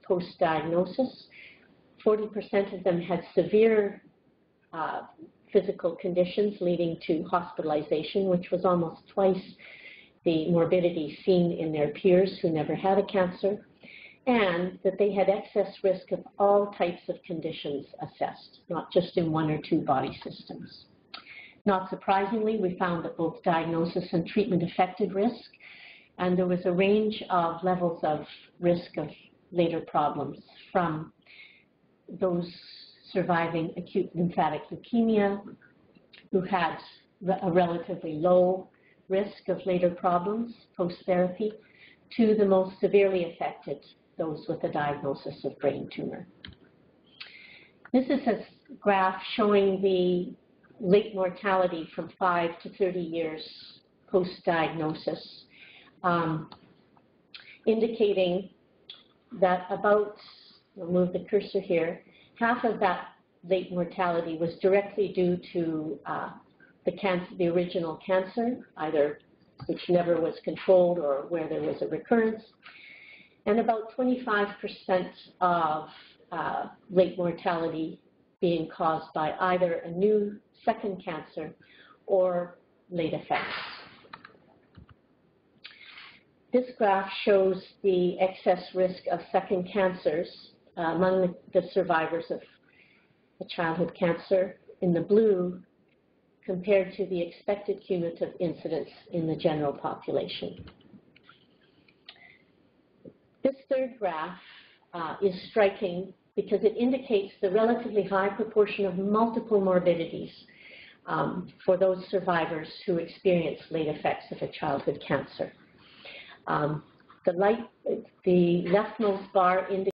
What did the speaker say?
post-diagnosis. 40% of them had severe physical conditions leading to hospitalization, which was almost twice the morbidity seen in their peers who never had a cancer, and that they had excess risk of all types of conditions assessed, not just in one or two body systems. Not surprisingly, we found that both diagnosis and treatment affected risk, and there was a range of levels of risk of later problems, from those surviving acute lymphatic leukemia who had a relatively low risk of later problems post-therapy, to the most severely affected, those with a diagnosis of brain tumor. This is a graph showing the late mortality from 5 to 30 years post-diagnosis, indicating that about, we'll move the cursor here, half of that late mortality was directly due to the original cancer, either which never was controlled or where there was a recurrence, and about 25% of late mortality being caused by either a new second cancer or late effects. This graph shows the excess risk of second cancers among the survivors of a childhood cancer in the blue compared to the expected cumulative incidence in the general population. This third graph is striking because it indicates the relatively high proportion of multiple morbidities for those survivors who experience late effects of a childhood cancer. The leftmost bar indicates